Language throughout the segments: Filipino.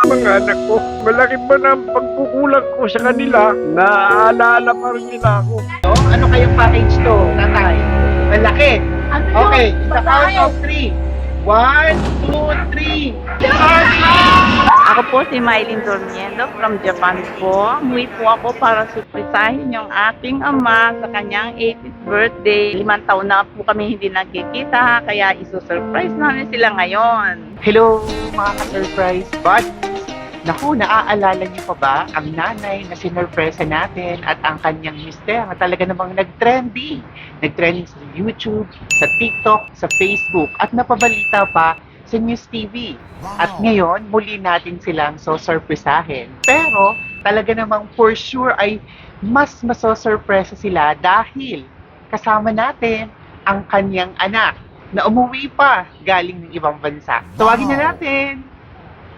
Mga anak ko, malaki ba na ang pagkukulang ko sa kanila? Naaalala pa rin nila ako. Ano kayong package to, tatay? Malaki. Okay, sa count of 3. 1, 2, 3. Ako po si Mylene Dormiendo from Japan po. Umuwi po ako para surprisahin yung aking ama sa kanyang 80th birthday. 5 taon na po kami hindi nagkikita, kaya isusurprise namin sila ngayon. Hello, mga ka-surprise buds. Naku, naaalala niyo pa ba ang nanay na sinurpresa natin at ang kanyang mister na talaga namang nag-trending? Nag-trending sa YouTube, sa TikTok, sa Facebook, at napabalita pa sa News TV. At ngayon, muli natin silang so-surpresahin. Pero, talaga namang for sure ay mas masosurpresa sila dahil kasama natin ang kanyang anak na umuwi pa galing ng ibang bansa. Tawagin na natin!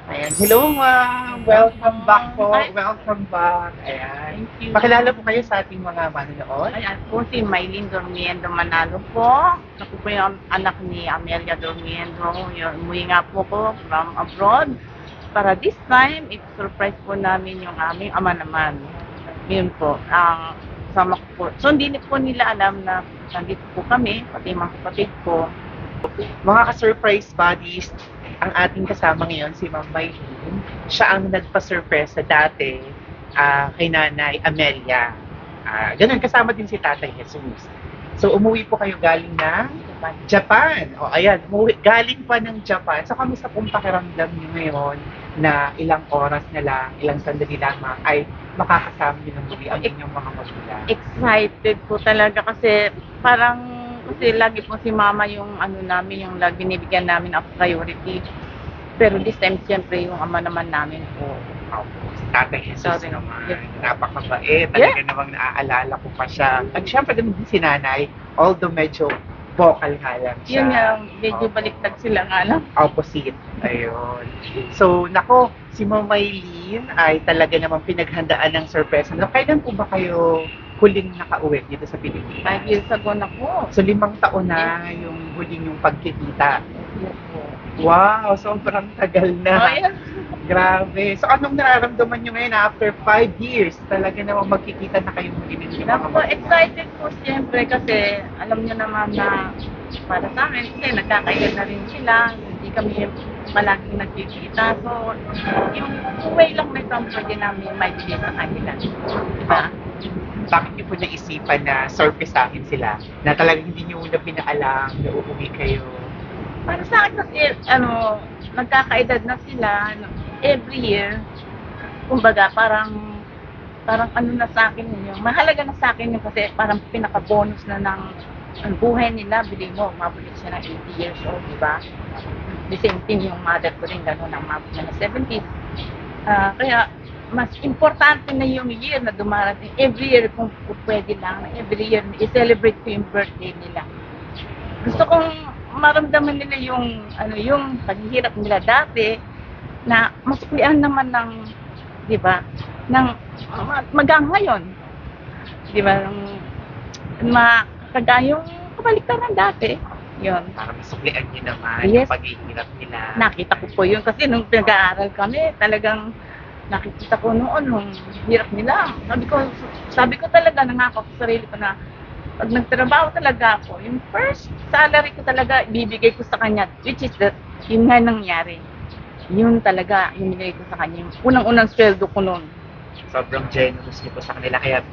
Ayan. Hello, ma'am. Welcome back po. Hi. Welcome back. Ayan. Thank you. Pakilala po kayo sa ating mga manonood. Ayan po si Mylene Dormiendo Manalo po. Ako po yung anak ni Amelia Dormiendo. Umuwi nga po ko from abroad. Para this time, i-surprise po namin yung aming ama naman. Yun po. Kasama ko po. So, hindi po nila alam na nandito po kami, pati mga kapatid ko. Mga ka-surprise buddies, ang ating kasama ngayon si Ma'am Mylene. Siya ang nagpa-surpresa dati kay Nanay Amelia. Ganun, kasama din si Tatay Jesus. So, umuwi po kayo galing ng Japan. O, ayan, galing pa ng Japan. So, kamusta pong pakiramdam niyo ngayon na ilang oras na lang, ilang sandali lamang ay makakasama niyo ng muli ang inyong mga magulang? Excited po talaga kasi kasi lagi po si mama yung ano namin, yung lagi binibigyan namin of priority. Pero this time, siyempre, yung ama naman namin po. Si Tatay Jesus Tatay, naman. yes. Napakabait. Talaga namang naaalala ko pa siya. At syempre ganun din si Nanay, although medyo vocal nga lang siya. Yun nga, medyo Opo. baliktad sila nga lang. Opposite. Ayun. So, nako, si Ma'am Mylene ay talaga namang pinaghandaan ng surprise. Kailan po ba kayo huling nakauwi dito sa Pilipinas? 5 years ago na po. So, 5 taon na yung huling yung pagkikita. Yes po. Wow, sobrang tagal na. Oh, yes. Grabe. So, anong nararamdaman nyo ngayon after 5 years? Talaga namang magkikita na kayo muli ng inyong mga Ako, excited po siyempre kasi alam niyo naman na para sa amin, kasi nagkakaedad na rin sila, hindi kami palaging nagkikita. So, yung way lang na ito ang pwede namin maibigay sa kanila. Diba? Bakit niyo po naisipan na surprisahin sila? Na talagang hindi niyo na pinaalam na uuwi kayo? Para sa akin kasi, nagkakaedad na sila, every year, kumbaga, parang ano na sa akin yun, mahalaga na sa akin yun kasi parang pinaka-bonus na ng ang buhay nila, bili mo, mabulit siya ng 80 years old, di ba? The same thing yung mother ko rin, gano'n, ang mabot niya na 70s. Kaya, mas importante na yung year na dumarating. Every year, kung pwede lang, every year, i-celebrate ko yung birthday nila. Gusto kong maramdaman nila yung paghihirap nila dati, na masuklian naman ng, di ba, ng magang ngayon. Di ba, kagayong kabaliktaran ng dati. Yun. Para masuklian niyo naman Yes. yung paghihirap nila. Nakita ko po yun kasi nung pinag-aaral kami, talagang nakikita ko noon nung hirap nila. Sabi ko talaga, nangako ko sa sarili ko na pag nagtrabaho talaga ako, yung first salary ko talaga ibibigay ko sa kanya, which is yun nga nangyari. Yun talaga, yung binigay ko sa kanya. Yung unang-unang sweldo ko noon. Sobrang generous niyo po sa kanila, kaya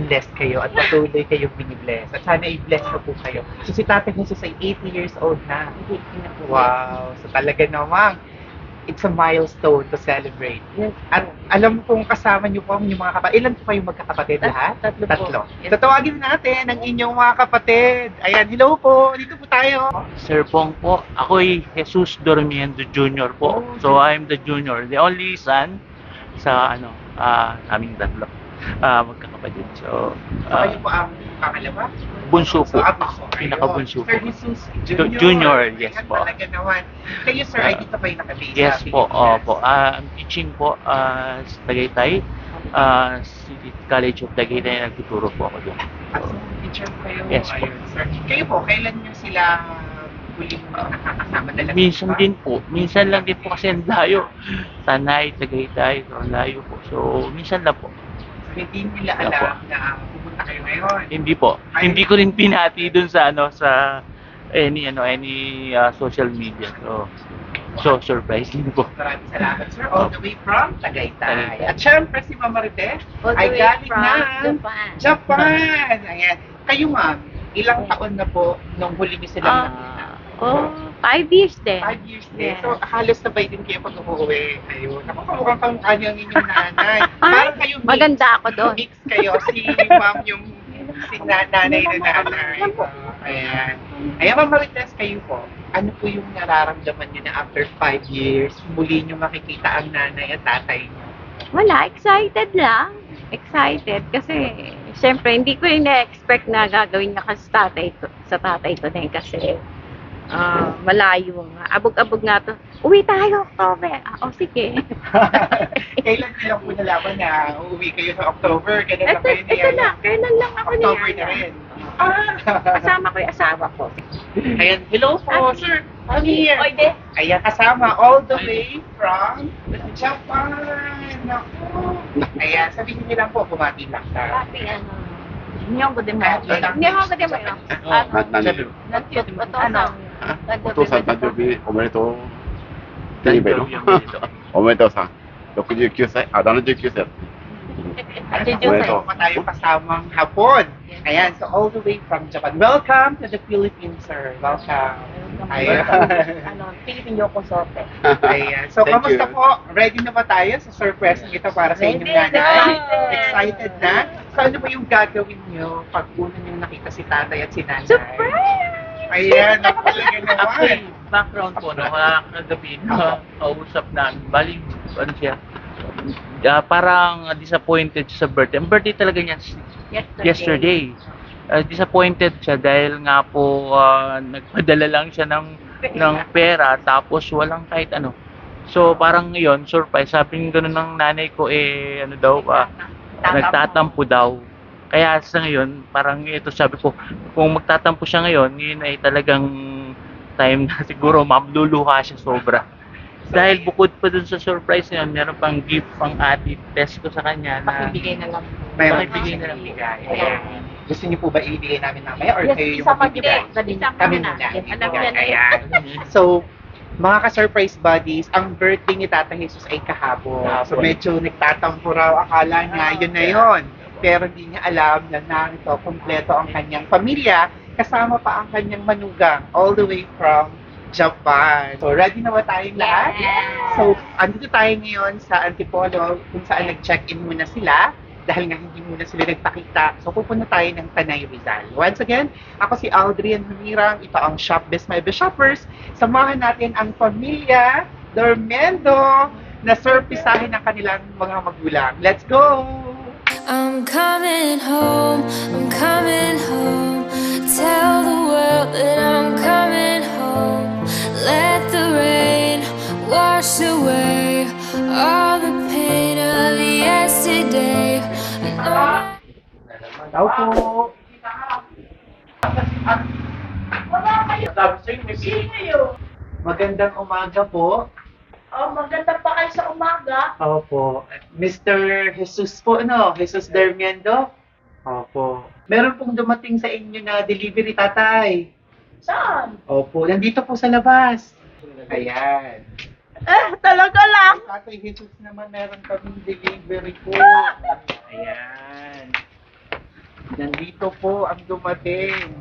bless kayo at patuloy kayong binibless. At sana i-bless ko po kayo. So si Tatay Jesus ay 80 years old na. Hindi pinapulit. Wow! So talaga namang, it's a milestone to celebrate. Yes. At alam kong kasama niyo po ang inyong mga kapatid. Ilan po kayong magkakapatid lahat? Tatlo po. Tatlo. Yes. Tatawagin natin ang inyong mga kapatid. Ayan, hello po. Dito po tayo. Sir Pong po, ako'y Jesus Dormiendo Jr. po. So I'm the junior, the only son sa aming tatlo. Magkakapatid. So, So kayo po ang pangalawa? bunso po. bunso. Pinaka-bunso Sir po. Jesus Junior, yes Ayan, po. Talaga naman. Kayo sir, ay dito kayo nakabase Yes sa po, Pilipinas? opo. Ang teaching po sa Tagaytay, City College of Tagaytay, nagtuturo po ako doon. As a teacher po kayo? Yes po. Ayun, sir. Kayo po, kailan nyo sila huling nakakasama na lang? Minsan din po. Minsan lang din po kasi ang layo. Tanay, Tagaytay, so ang layo po. So, minsan lang po. Hindi nila alam na pupunta kayo ngayon. Hindi po. Hindi ko rin pinati dun sa sa any social media. So surprise din po. Maraming salamat, sir. All the way from Tagaytay. Tagaytay. At syempre, si Mama Marites All the ay way galing from ng Japan. Japan. Ayan. Kayo, ma'am, ilang taon na po nung huli niyo silang nakita? 5 years din. 5 years din. Yeah. So, halos sabay din kayo pag umuwi kayo. Nakukamukhang kamukha niyo ang inyong nanay. Parang kayo mix. Maganda ako doon. Mix kayo. Si ma'am yung nanay na nanay. Ayan. Ayan, Ma'am Marites, kayo po. Ano po yung nararamdaman niyo na after 5 years, muli niyo makikita ang nanay at tatay niyo? Wala, excited lang. Excited kasi syempre hindi ko rin na-expect na gagawin niya kasi sa tatay ko din kasi malayo nga. Abog-abog nga to. Uwi tayo, October. Sige. Kailan niyo lang po nalaman na uuwi kayo sa October? Ganun lang kayo Ito na. Kailan lang ako October na niyaya. rin. Ah! Kasama ko yung asawa ko. Ayan, hello po, sir. I'm here. Oy, de. Ayan, kasama all the way from Japan. Naku. Ayan, sabihin niyo lang po, bumati lang sa... Pati Nihongo de mo. Nihongo de mo yun. 何で Ano? お父さん誕生日おめでとうテレビのおめでとうさん69歳あ79歳 At Well, dito pa tayo kasamang hapon. Ayan, so all the way from Japan. Welcome to the Philippines, sir. Welcome. Ayan. Philippine Yoko Sote. Ayan. So, Thank kamusta you. po? Ready na ba tayo sa surprise ito para sa inyong Ready nanay? na! Excited na? So, ano ba yung gagawin nyo pag una nyo nakita si tatay at si nanay? Surprise! Ayan, napalaga naman. Actually, background po, kagabi, kausap namin. Bali, ano siya, parang disappointed siya sa birthday. Ang birthday talaga niya yesterday. Disappointed siya dahil nga po nagpadala lang siya ng pera tapos walang kahit ano. So parang ngayon, surprise. Sabi ng ganun ng nanay ko nagtatampo daw. Kaya sa ngayon, parang ito sabi ko, kung magtatampo siya ngayon ay talagang time na siguro magluluha siya sobra. Dahil bukod pa dun sa surprise niya, meron pang gift pang ati test ko sa kanya na Pakibigay na lang. Pakibigay na lang bigay. Ayan. Gusto niyo po ba ibigay namin mamaya or kayo yung magbibigay? Kami muna. Alam niya na Ayan. So, mga ka-surprise buddies, ang birthday ni Tata Jesus ay kahapon. So, medyo nagtatampo raw. Akala niya yun na yun. Pero hindi niya alam na narito, kompleto ang kanyang pamilya. Kasama pa ang kanyang manugang all the way from Japan. So, ready na ba tayong lahat? Yes. So, andito tayo ngayon sa Antipolo kung saan nag-check-in muna sila dahil nga hindi muna sila nagpakita. So, pupunta tayo ng Tanay Rizal. Once again, ako si Aldrian Humirang. Ito ang Shop Best My Best Shoppers. Samahan natin ang pamilya Dormendo na surprisahin ng kanilang mga magulang. Let's go! I'm coming home, tell the world that I'm coming home. Let the rain wash away all the pain of yesterday. Tao po! Magandang umaga po. Maganda pa kayo sa umaga. Opo. Mr. Jesus po, no? Jesus Dermiendo? Opo. Meron pong dumating sa inyo na delivery, tatay. Saan? Opo. Nandito po sa labas. Ayan. Talaga lang. Tatay Jesus naman, meron kaming delivery po. Ayan. Nandito po ang dumating.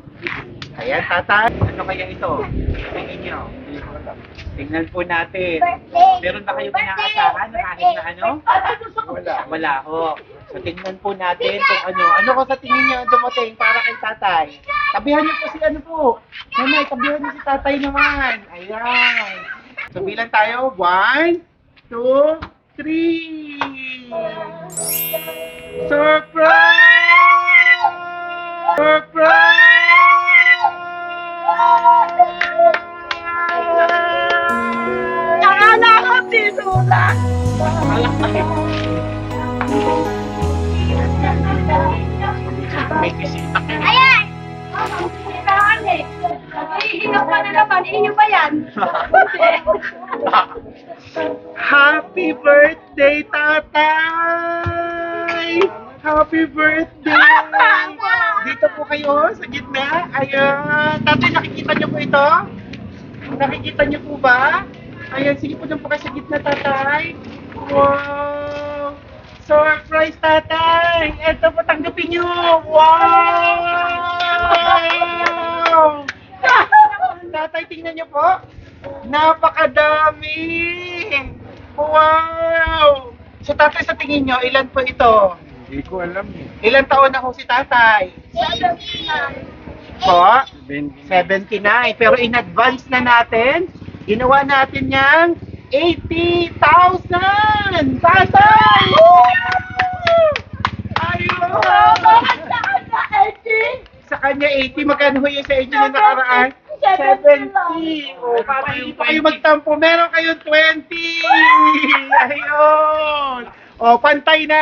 Ayan, tatay. Ano kaya ito? Tingnan nyo. Tingnan po natin. Meron ba kayo pinakasahan na kahit na ano? Wala ho. So, tingnan po natin kung ano. Ano ko sa tingin nyo dumating para kay tatay? Tabihan niyo po si ano po. Nanay, tabihan niyo si tatay naman. Ayan. So, bilang tayo. 1, 2, 3. Surprise! Surprise! Nakala ko tinula. May bisita. Ayan! Iiyak ka na naman. Iyo ba yan? Happy birthday, tatay! Happy birthday! Dito po kayo, sa gitna. Ayan. Tatay, nakikita niyo po ito? Nakikita niyo po ba? Ayan, sige po doon po kayo sa gitna, tatay. Wow! Surprise, tatay! Ito po, tanggapin niyo! Wow! Tatay, tingnan niyo po. Napakadami! Wow! So, tatay, sa tingin niyo, ilan po ito? Hindi ko alam eh. Ilan taon na ho si tatay? Po? 79. Pero in advance na natin, ginawa natin niyang 80,000! Tatay! Ayun! Sa kanya 80, magkano ho yung sa inyo na nakaraan? 70! O, para hindi pa kayo magtampo, meron kayong 20! Ayun! O, pantay na!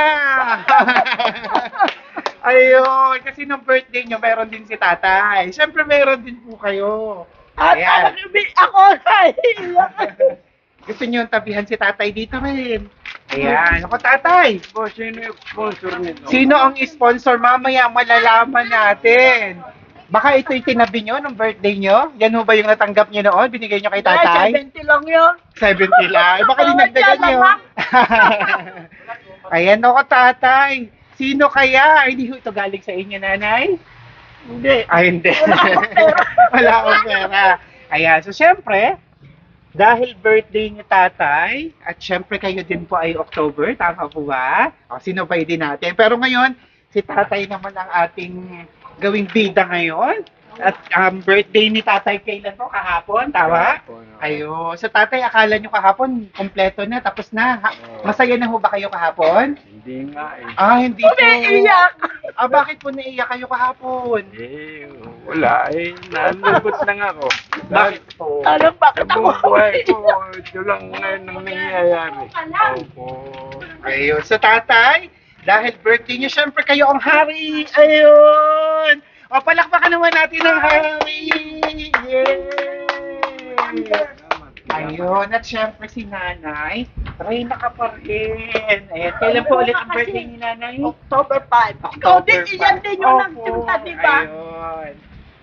Ayun! Kasi nung birthday nyo, meron din si tatay. Siyempre, meron din po kayo. Ayan. Ako naiiyak. Gusto nyo yung tabihan si tatay dito rin. Ayan. Ako, tatay! Boss, sino yung sponsor nito? Sino ang sponsor? Mamaya malalaman natin. Baka ito yung tinabi nyo nung birthday nyo? Yan ho ba yung natanggap nyo noon? Binigay nyo kay tatay? 70 lang yun. 70 lang. Baka dinagdagan nyo. Ayan ako, tatay. Sino kaya? Ay, hindi ho ito galing sa inyo, nanay? Hindi. Ay, hindi. Wala akong pera. Ayan. So, syempre, dahil birthday ni tatay, at syempre kayo din po ay October, tama po ba? O, sinubay din natin. Pero ngayon, si tatay naman ang ating gawing bida ngayon. At birthday ni tatay kailan po? Kahapon, tama? Ayun. So tatay, akala nyo kahapon, kompleto na, tapos na. Masaya na ho ba kayo kahapon? Hindi nga eh. Ah, hindi po. Umiiyak. Ah, bakit po naiyak kayo kahapon? Eh, wala eh. Nalungkot lang ako. Bakit po? Alam bakit Sa ako buong buhay ko, ito lang ngayon ang nangyayari. Opo. Ayun. So tatay, dahil birthday nyo, syempre kayo ang hari. Ayun. O, palakpakan naman natin ang hari. Yay! Ayun. At syempre si nanay, Reyna ka pa rin. Ayan. Kailan po ulit ang birthday ni nanay? October 5. Ikaw din, iyan din yung nagsimta, di ba? Ayun.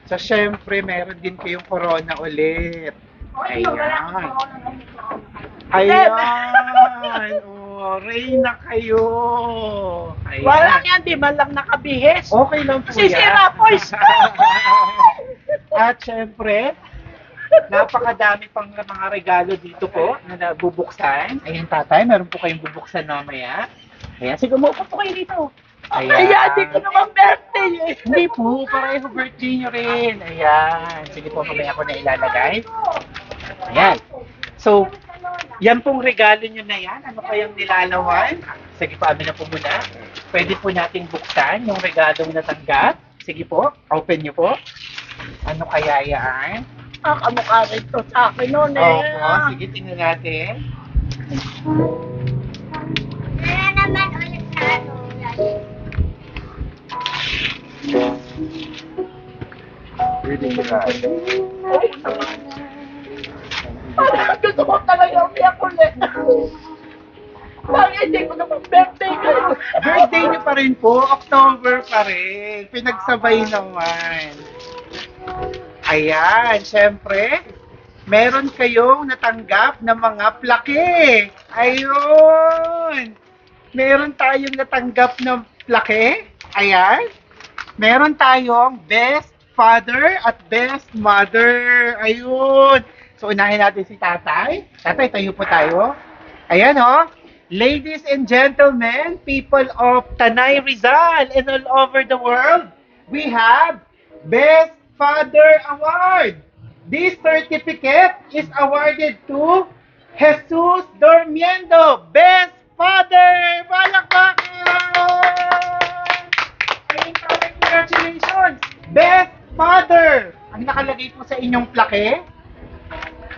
So, syempre, meron din kayong corona ulit. Ayan. Ayan. Oh, Reyna kayo. Ayan. Wala yan, di man lang nakabihis. Okay lang po Sisira po, At syempre, napakadami pang mga regalo dito po na nabubuksan. Ayan, tatay, meron po kayong bubuksan mamaya. Ayan, sige, umupo po kayo dito. Kaya di ko naman birthday eh. Hindi po, pareho birthday nyo rin. Ayan. Sige po, mamaya ko na ilalagay. Ayan. So, yan pong regalo nyo na yan. Ano kayang nilalawan? Sige po, amin na po muna. Pwede po natin buksan yung regalong natanggap. Sige po, open nyo po. Ano kaya yan? Kamukha rin to sa akin noon eh. Opo, sige, tingnan natin. Pwede sila. Parang gusto ko talaga umiyak ulit. Bakit hindi ko naman birthday ko? Birthday nyo pa rin po, October pa rin. Pinagsabay naman. Ayan, syempre, meron kayong natanggap na mga plaque. Ayun. Meron tayong natanggap na plaque. Ayan. Meron tayong Best Father at Best Mother. Ayun. So, unahin natin si tatay. Tatay, tayo po tayo. Ayan, oh. Ladies and gentlemen, people of Tanay Rizal and all over the world, we have Best Father Award. This certificate is awarded to Jesus Dormiendo, Best Father! Palakpakan! Congratulations! Best Father! Ang nakalagay po sa inyong plaque,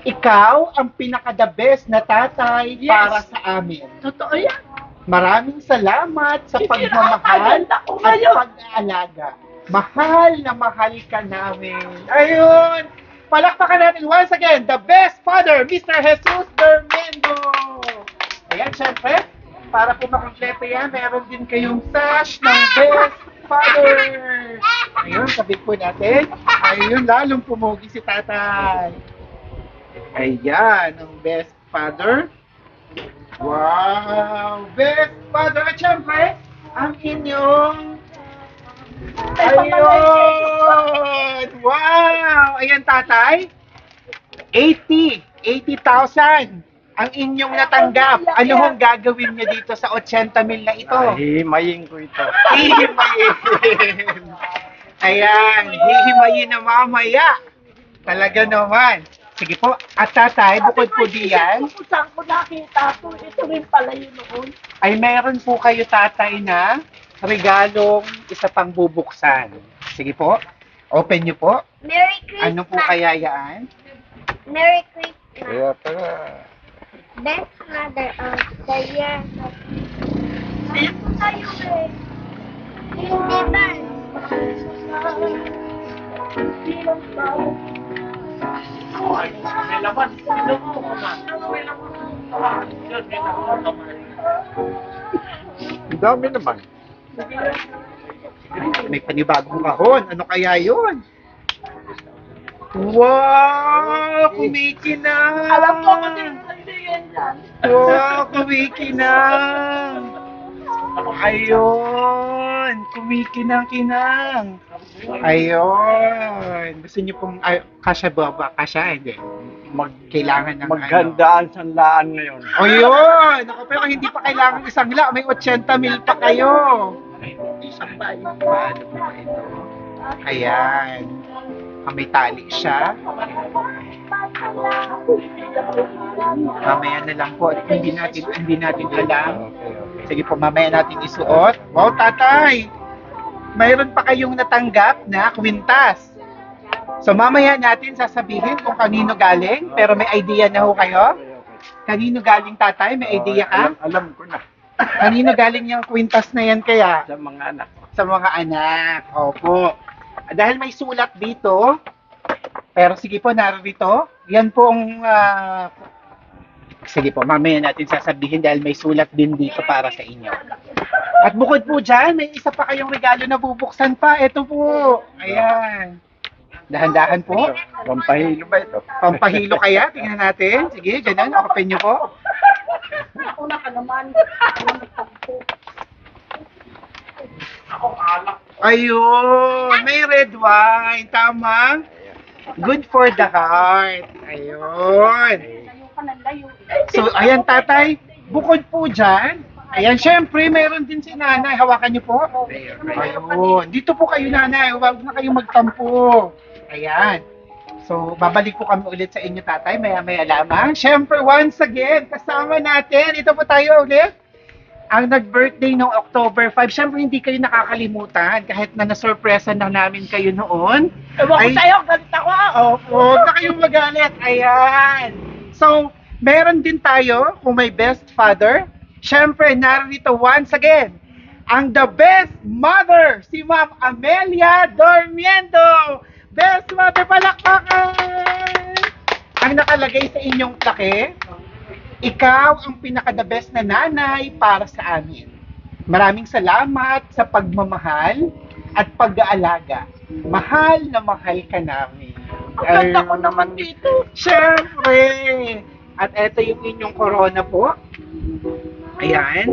ikaw ang pinaka-the best na tatay Yes. para sa amin. Totoo yan. Maraming salamat sa pagmamahal Sisira ako at ngayon. pag-aalaga. Mahal na mahal ka namin. Ayun! Palakpakan natin once again, the best father, Mr. Jesus Bermendo. Ayan, syempre, para po makompleto yan, meron din kayong sash ng best father. Ayun, sabit po natin. Ayun, lalong pumugi si tatay. Ayan, ang best father. Wow! Best father! At syempre, ang inyong... Ayun! Wow! Ayan, tatay. 80,000 ang inyong natanggap. Ano hong gagawin niyo dito sa 80,000 na ito? Hihimayin ko ito. Hihimayin. Ayan, hihimayin na mamaya. Talaga naman. Sige po, at tatay, bukod po diyan, Kung saan ko nakita to, ito rin pala yun noon. ay meron po kayo tatay na regalong isa pang bubuksan. Sige po, open niyo po. Merry Christmas. Ano po kaya yan? Merry Christmas. Kaya pala. Best mother of the year. Kaya po tayo eh. Hindi ba? Ay, may laman. Sino mo, mama? May laman. Ah, yun, may laman. Ang dami naman. May panibagong kahon. Ano kaya yun? Wow! Kumikinang! Alam ko kung sino yan dyan. Wow! Kumikinang! Ayun! Kumikinang-kinang! Ayun! Gusto niyo pong... Ay, kasya ba? Kasya? Hindi. Kailangan ng Maghandaan sanlaan ngayon. Ayun! Ako, pero hindi pa kailangan isang la. May 80,000 pa kayo. Paano ba ito? Ayan. May tali siya. Mamaya na lang po. Hindi natin alam. Sige po, mamaya natin isuot. Wow, tatay! Mayroon pa kayong natanggap na kwintas. So mamaya natin sasabihin kung kanino galing. Pero may idea na ho kayo? Kanino galing tatay? May idea ka? Alam ko na. Kanino galing yung kwintas na yan kaya? Sa mga anak. Sa mga anak. Opo. Dahil may sulat dito, pero sige po, narito. Yan po ang... sige po, mamaya natin sasabihin dahil may sulat din dito para sa inyo. At bukod po dyan, may isa pa kayong regalo na bubuksan pa. Ito po. Ayan. Dahan-dahan po. Pampahilo ba ito? Pampahilo kaya. Tingnan natin. Sige, ganun. Open nyo po. Ako na ka naman. Ayun. May red wine. Tama. Good for the heart. Ayun. Layo ka ng layo. So, ayan tatay, bukod po dyan, ayan, syempre, meron din si nanay. Hawakan niyo po. Ayun. Dito po kayo nanay. Huwag na kayong magtampo. Ayan. So, babalik po kami ulit sa inyo tatay. Maya-maya lamang. Syempre, once again, kasama natin. Ito po tayo ulit. Ang nag-birthday noong October 5. Syempre, hindi kayo nakakalimutan. Kahit na nasurpresa na namin kayo noon. Ewan ko Ay- sa'yo, galit ako. Opo, huwag na kayong magalit. Ayan. So, meron din tayo kung may best father. Siyempre, narito once again, ang the best mother, si Ma'am Amelia Dormiendo. Best mother, palakpakan! Ang nakalagay sa inyong plaque, ikaw ang pinaka-the best na nanay para sa amin. Maraming salamat sa pagmamahal at pag-aalaga. Mahal na mahal ka namin. Ang ganda ko naman dito. Siyempre! At eto yung inyong corona po. Ayan.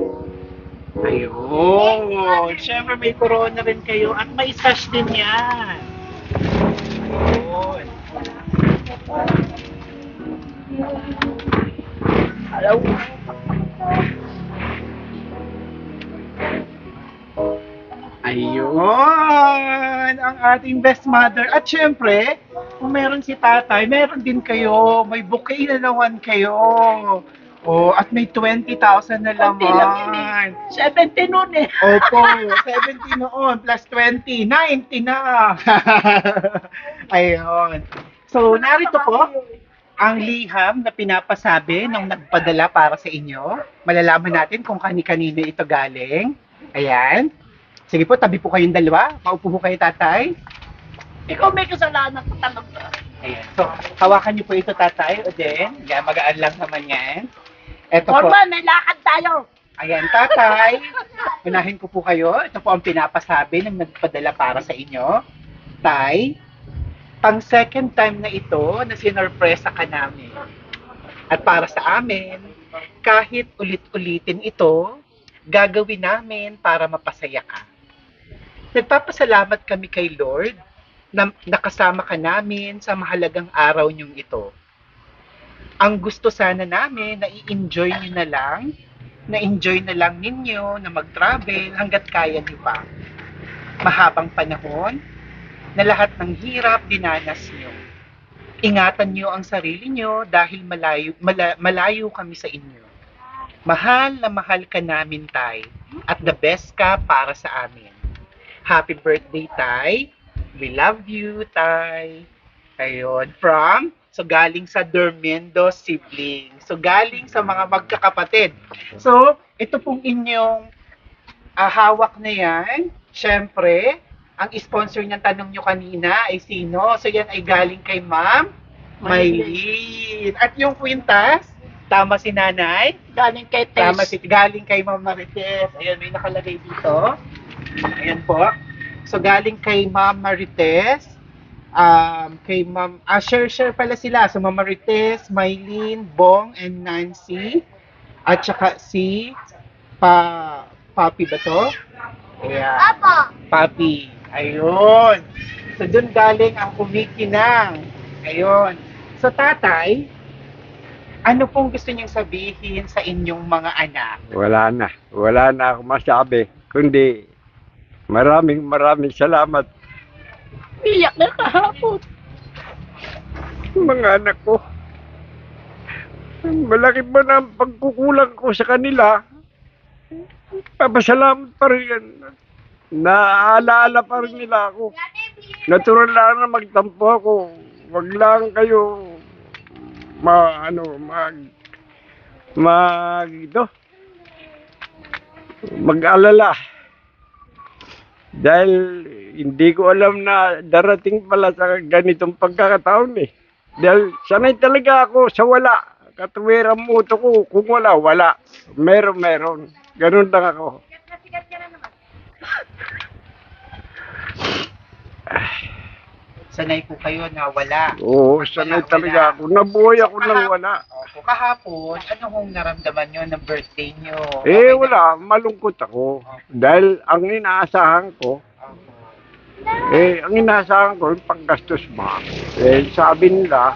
Ayun. Siyempre may corona rin kayo. At may sash din yan. Ayun. Hello. Ayun, ang ating best mother. At syempre, kung meron si tatay, meron din kayo. May bouquet na naman kayo. Oh, at may 20,000 na Konti lang yun laman. 70 noon eh. Opo, 70 noon plus 20, 90 na. Ayun. So, narito po ang liham na pinapasabi ng nagpadala para sa inyo. Malalaman natin kung kani-kanino ito galing. Ayan. Sige po, tabi po kayong dalawa. Maupo po kayo, tatay. Ikaw may kasalanan sa tanong ka. Ayan. So, hawakan niyo po ito, tatay, o din. Yan, magaan lang naman yan. Ito po. Norman, may lakad tayo. Ayan, tatay. Unahin ko po kayo. Ito po ang pinapasabi ng nagpadala para sa inyo. Tay, pang second time na ito na sinorpresa ka namin. At para sa amin, kahit ulit-ulitin ito, gagawin namin para mapasaya ka. Nagpapasalamat kami kay Lord na nakasama ka namin sa mahalagang araw niyong ito. Ang gusto sana namin na i-enjoy niyo na lang ninyo na mag-travel hanggat kaya niyo pa. Mahabang panahon na lahat ng hirap dinanas niyo. Ingatan niyo ang sarili niyo dahil malayo kami sa inyo. Mahal na mahal ka namin, Tay, at the best ka para sa amin. Happy birthday, Tay. We love you, Tay. Ayun, so galing sa Dormendo siblings. So galing sa mga magkakapatid. So, ito pong inyong hawak na yan. Siyempre, ang sponsor niyang tanong nyo kanina ay sino? So yan ay galing kay Ma'am Maylene. At yung kwintas, tama si Nanay? Galing kay Tess. Galing kay Ma'am Marites. Ayan, may nakalagay dito. Ayan po. So, galing kay Ma'am Marites, kay Ma'am, share pala sila. So, Ma'am Marites, Maylene, Bong, and Nancy. At saka si Papi ba to? Ayan. Papa. Papi. Ayun. So, dun galing ang kumikinang. Ayun. So, tatay, ano pong gusto niyong sabihin sa inyong mga anak? Wala na ako masabi. Kundi, maraming salamat. Iyak na kahapon. Mga anak ko. Malaki ba na ang pagkukulang ko sa kanila? Papasalamat pa rin yan. Naaalala pa rin nila ako. Natural lang na magtampo ako. Wag lang kayo mag-alala. Dahil hindi ko alam na darating pala sa ganitong pagkakataon eh. Dahil sanay talaga ako sa wala. Katuwiran mo ito ko. Kung wala. Meron. Ganun lang ako. Sanay po kayo na wala. Oo, sanay talaga ako. Nabuhay ako nang wala. Opo, kahapon, ano hong naramdaman nyo ng birthday nyo? Eh wala, malungkot ako. Dahil ang inaasahan ko, yung panggastos ba? Eh sabi nila,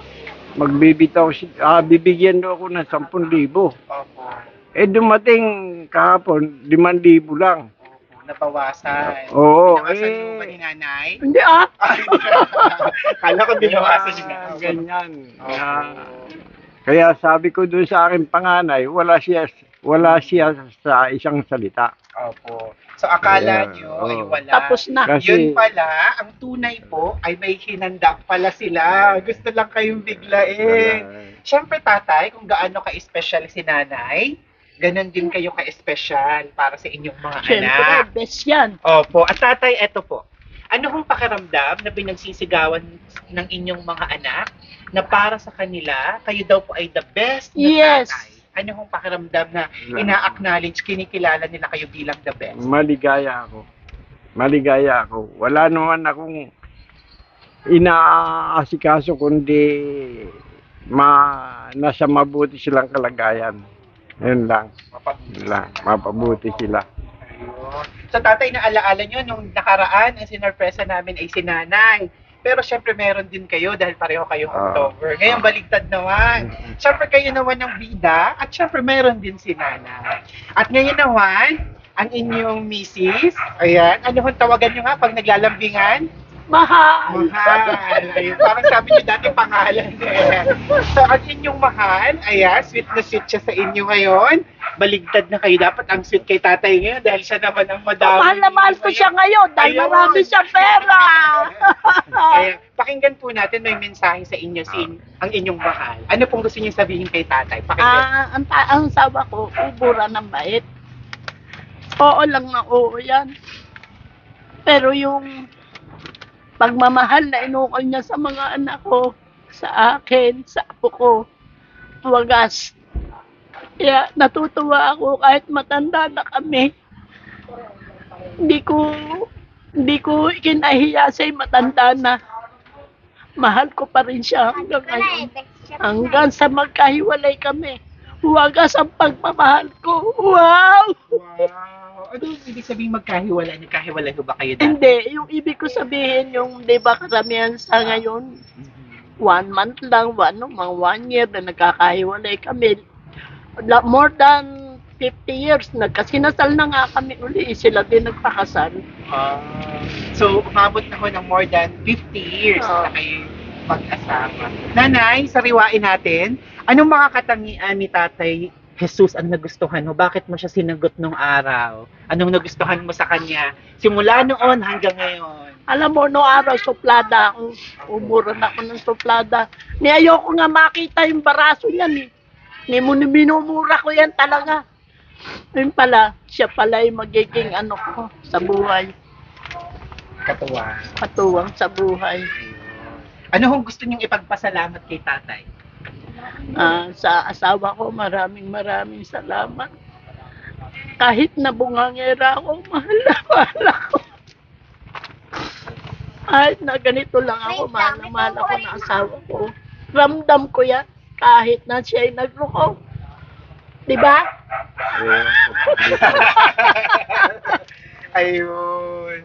bibigyan daw ako ng 10,000. Opo. Eh dumating kahapon, 5,000 lang. Nabawasan. Oo, Binawasan mo ba ni Nanay? Hindi Kala ko binawasan ni Nanay. Ganyan. Kaya sabi ko doon sa akin panganay, wala siya sa isang salita. Opo. So akala Kaya, nyo oo. ay wala. Tapos na. Kasi- Yun pala, ang tunay po ay may hinanda pala sila. Gusto lang kayong biglain. Siyempre tatay, kung gaano ka-espesyal si Nanay, ganon din kayo ka-espesyal para sa inyong mga Siyempre, anak. best yan. Opo. At tatay, eto po. Ano hong pakiramdam na pinagsisigawan ng inyong mga anak na para sa kanila, kayo daw po ay the best na Yes. tatay? Ano hong pakiramdam na ina-acknowledge, kinikilala nila kayo bilang the best? Maligaya ako. Wala naman akong inaasikaso kundi nasa mabuti silang kalagayan. Yun lang. Mapabuti sila. Ayun. So tatay, naalaala nyo, nung nakaraan, ang sinorpresa namin ay si Nanay. Pero syempre meron din kayo dahil pareho kayong October. Ngayon baligtad naman. Syempre kayo naman ng bida at syempre meron din si Nanay. At ngayon naman, ang inyong misis, ayan, ano hong tawagan nyo nga pag naglalambingan? Mahal. Mahal. Ayun, parang sabi niyo dati pangalan eh. So, ang inyong mahal, ayan, sweet na sweet siya sa inyo ngayon. Baligtad na kayo. Dapat ang sweet kay tatay ngayon dahil siya naman ang madami. Mahal na mahal ko siya ngayon dahil Ayun. marami siyang pera. Ayan, pakinggan po natin, may mensahe sa inyo ang inyong mahal. Ano pong gusto niyo sabihin kay tatay? Pakinggan. Ang sawa ko, ubura ng bait. Oo lang na oo yan. Pero yung pagmamahal na inukol niya sa mga anak ko, sa akin, sa apo ko, wagas. Kaya natutuwa ako kahit matanda na kami. Hindi ko hindi ko kinahiya sa'yo matanda na. Mahal ko pa rin siya hanggang ngayon. Hanggang sa magkahiwalay kami. Wagas ang pagmamahal ko. Wow! Wow! Ano ibig sabihin magkahiwalay? Nagkahiwalay ho ba kayo dati? Hindi, yung ibig ko sabihin, yung di ba karamihan sa ngayon, 1 month lang, mga 1 year na nagkakahiwalay kami. More than 50 years, nagkasinasal na nga kami uli, sila din nagpakasal. So, umabot na ho ng more than 50 years na kayo mag-asawa. Nanay, sariwain natin, anong mga katangian ni Tatay Jesus ang nagustuhan mo? Bakit mo siya sinagot nung araw? Anong nagustuhan mo sa kanya? Simula noon hanggang ngayon. Alam mo, no araw, suplada ako. Umuran ako ng suplada. Ni ayoko nga makita yung baraso niyan eh. Minumura ko yan talaga. Yun pala, siya pala yung magiging ano ko sa buhay. Katuwa. Katuwang sa buhay. Ano hong gusto niyong ipagpasalamat kay Tatay? Sa asawa ko, maraming salamat. Kahit na bungangera ako, mahal ako. Kahit na ganito lang ako, mahal ako na asawa ko. Ramdam ko yan, kahit na siya'y nagluko. Diba? Ayun.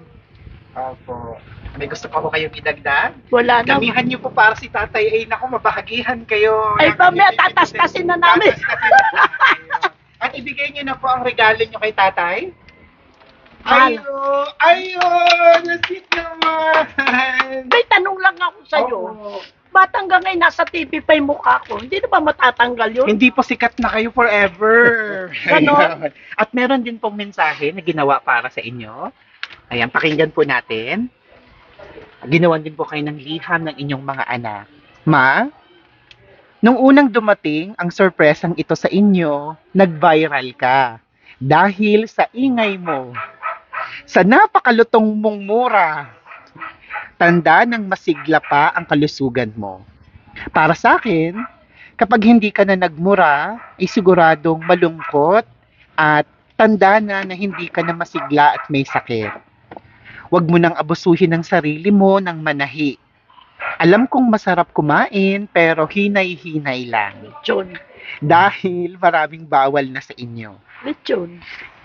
Opo. May gusto pa ko kayong idagdag? Wala na. Damihan niyo po para si Tatay. Ay, naku, mabahagihan kayo. Ay, pamaya, tatastasin na namin. Tatastasin na kayo. At ibigay niyo na po ang regalo niyo kay Tatay. Ayun, nasit naman. May tanong lang ako sa'yo. Ba't hanggang ngayon nasa TV pa yung mukha ko? Hindi na ba matatanggal yun? Hindi po sikat na kayo forever. Ganon. Ayun. At meron din pong mensahe na ginawa para sa inyo. Ayan, pakinggan po natin. Ginawan din po kayo ng liham ng inyong mga anak. Ma, nung unang dumating ang sorpresang ito sa inyo, nag-viral ka. Dahil sa ingay mo, sa napakalutong mong mura, tanda ng masigla pa ang kalusugan mo. Para sa akin, kapag hindi ka na nagmura, ay siguradong malungkot at tanda na hindi ka na masigla at may sakit. Huwag mo nang abusuhin ang sarili mo ng manahi. Alam kong masarap kumain, pero hinay-hinay lang. Lechon. Dahil maraming bawal na sa inyo. Lechon.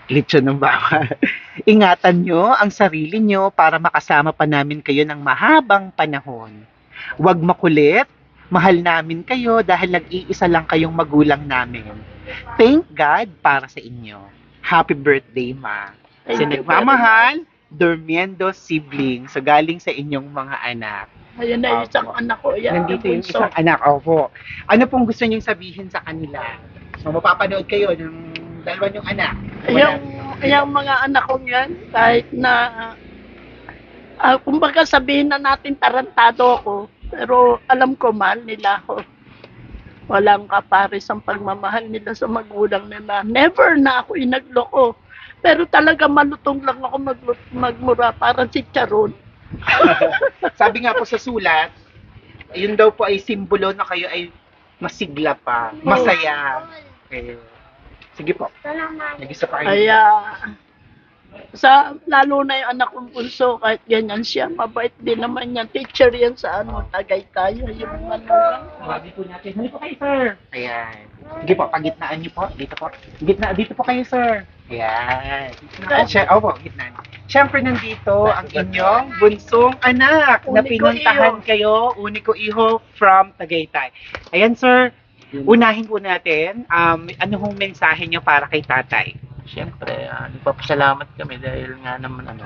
Lechon ng bawal. Ingatan nyo ang sarili nyo para makasama pa namin kayo ng mahabang panahon. Huwag makulit. Mahal namin kayo dahil nag-iisa lang kayong magulang namin. Thank God para sa inyo. Happy birthday, Ma. Sa nagmamahal, Durmiendo sibling. So, galing sa inyong mga anak. Ayan na isang anak ko. Yan, Nandito yung isang anak. Opo. Ano pong gusto niyong sabihin sa kanila? So, mapapanood kayo ng dalawa niyong anak. Yung mga anak ko yan, kahit na, kumbaga sabihin na natin tarantado ako, pero alam ko mahal nila ako. Walang kapares ang pagmamahal nila sa magulang nila. Never na ako inagloko. Pero talaga malutong lang ako magmura para si Charon. Sabi nga po sa sulat, yun daw po ay simbolo na kayo ay masigla pa, masaya. Okay. Sige po. Nag-isa pa kayo. Kaya, lalo na yung anak kong bunso, kahit ganyan siya, mabait din naman yan. Teacher yan sa Tagaytay. Yung Sabi po natin, hali po kayo, sir. Ayan. Sige po, pagitnaan niyo po. Dito po. Dito po kayo, sir. Ayan. Opo, gitnaan. Siyempre, nandito ang inyong bunsong anak na pinuntahan kayo, Unico Iho from Tagaytay. Ayan, sir. Unahin po natin, ano hong mensahe niyo para kay Tatay? Siyempre, nagpapasalamat kami dahil nga naman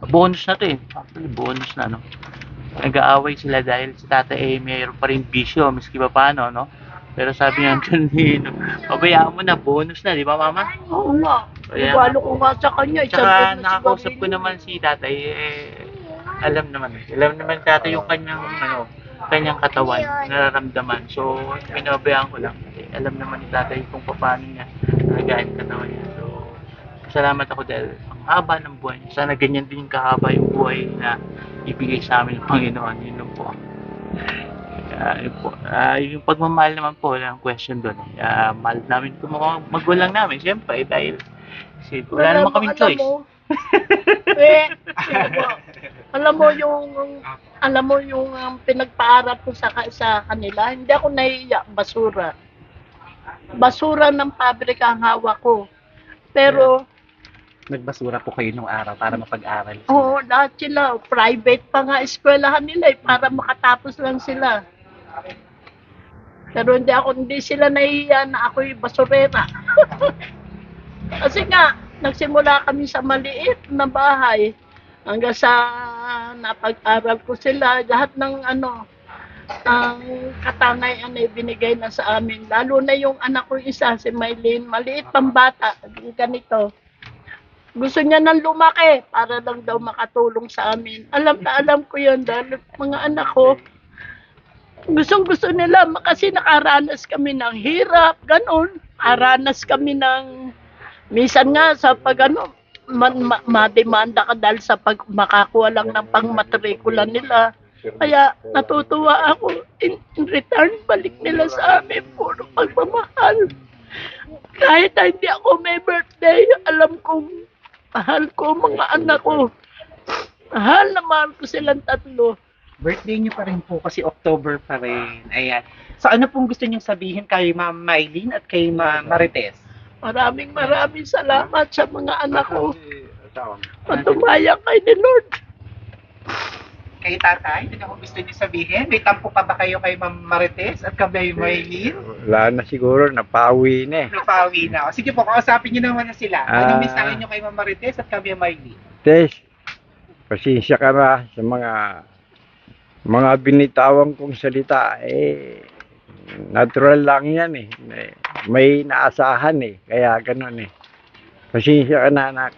bonus na to eh. Actually, bonus na, no? Nag-aaway sila dahil si Tatay eh, mayroon pa rin bisyo, miski pa paano, no? Pero sabi nga kanino, pabayaan mo na, bonus na, di ba, Mama? Oo nga. Kaya, Ibalo ko nga sa kanya. tsaka nakakausap ko naman si Tatay, alam naman Tatay yung kanyang katawan, nararamdaman. So, pinabayaan ko lang. Alam naman ni Tatay kung paano niya nalagaan katawan niya. So, salamat ako dahil ang haba ng buhay niya. Sana ganyan din kahaba yung buhay na ibigay sa amin ng Panginoon. Yun lang po. Yun po. Yung pagmamahal naman po, walang question doon. Mahal namin po mga magulang namin, siyempre, dahil kasi wala naman kaming choice. Alam mo yung pinagpaaral ko sa kanila, hindi ako nahiya, basura ng pabrika ang hawak ko. Pero Nagbasura po kayo nung araw para mapag-aral. oo, lahat sila private pa nga eskwelahan nila para makatapos lang sila. Pero hindi sila nahiya na ako'y basurera. Kasi nga nagsimula kami sa maliit na bahay hanggang sa napag-aral ko sila, lahat ng ang katangayan ay binigay na sa amin. Lalo na yung anak ko isa, si Maylene, maliit pang bata, ganito. Gusto niya nang lumaki para lang daw makatulong sa amin. Alam na alam ko yun dahil mga anak ko, gustong-gusto nila kasi nakaranas kami ng hirap, ganun. Nakaranas kami ng, minsan nga sa mademanda ka dahil sa makakuha lang ng pangmatrikula nila. Kaya natutuwa ako, in return, balik nila sa amin puro pagmamahal. Kahit na hindi ako may birthday, alam kong mahal ko mga anak ko. Mahal na mahal ko silang tatlo. Birthday niyo pa rin po kasi October pa rin. Ayan. So ano pong gusto niyong sabihin kay Ma'am Maylene at kay Ma'am Marites? Maraming salamat sa mga anak ko. Patumaya kay ni Lord. Kay tatay, ano po gusto niyo sabihin? May tampo pa ba kayo kay Ma'am Marites at kay Maylene? Wala na siguro, napawi na eh. Napawi na. O, sige po, kausapin niyo naman na sila. Anong Ah. mensahe niyo kay Ma'am Marites at kay Maylene? Tess, pasensya ka na sa mga binitawan kong salita. Natural lang yan eh. May naasahan eh. Kaya ganun eh. Pasensya ka na, anak.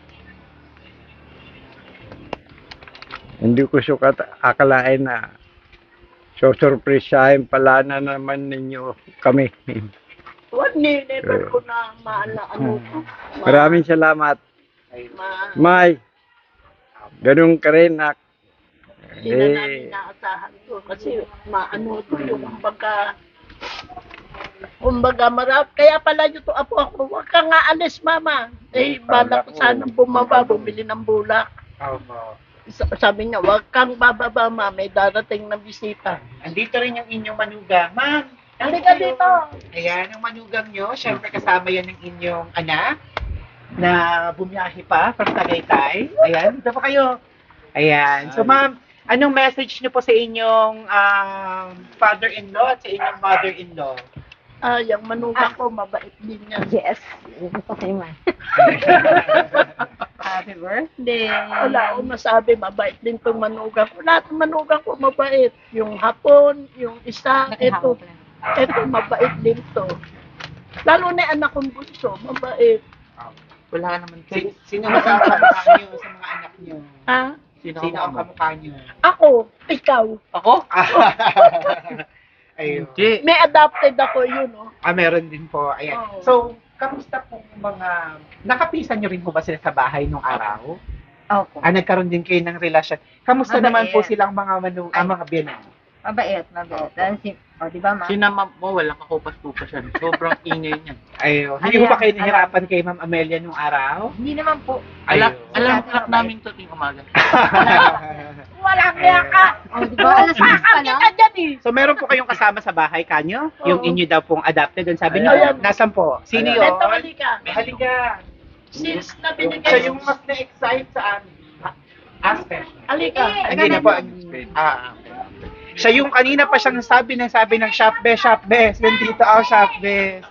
Hindi ko sukat akalain na surpresahin pala na naman ninyo kami. Never ko na maano ko. Maraming salamat. May, ganun ka rin, nak. Hindi na namin naasahan ko kasi maano to yung kumbaga marap. Kaya pala yung to apo ako, huwag ka nga alis mama. Bala ko sanang bumaba, bumili ng bulak. Sabi niya, huwag kang bababa ma, may darating na bisita. Andito rin yung inyong manugang. Ma'am, Halika dito. ayan, yung manugang nyo, syempre kasama yan ng inyong anak na bumiyahe pa from Tagaytay. Ayan, dito pa kayo. Ayan. So ma'am, anong message nyo po sa inyong father-in-law at sa inyong mother-in-law? Yung manugang ko, mabait din yan. Yes. Gusto ko man. Happy birthday. Wala akong masabi, mabait din tong manugang ko. Lahat ng manugang ko mabait. Yung hapon, yung isa, ito mabait din to. Lalo na yung anak kong bunso, mabait. Wala ka naman. Sino ang kamukha nyo sa mga anak nyo? Ha? Sino ang kamukha nyo? Ako, ikaw. Ako? Ayun. Hindi. May adopted ako yun, oh. Meron din po. Ayan. Oo. So, kamusta po mga... Nakapisan nyo rin po ba sila sa bahay nung araw? Opo. Nagkaroon din kayo ng relasyon. Kamusta Mabait. naman po silang mga mga biyanan? Mabait. Dahil di ba ma? Sinama mo, walang kakupas-kupas yan. Sobrang ingay niyan. Ayun. Hindi po ba kayo nahirapan kay Ma'am Amelia nung araw? Hindi naman po. Ayun. Alam namin to ting umaga. Wala kaya ka. Di ba? Alas 6 pa lang. Ka dyan eh. So, meron po kayong kasama sa bahay kanyo? Yung Oo. inyo daw pong adopted. Doon sabi niyo, Ayan. nasan po? Sino yun? Ito, halika. Halika. Since na So, binigay yung mas na-excite sa amin. Aspect. Halika. Hindi na po. Siya yung kanina pa siyang sabi ng shop best. Nandito ako shop best.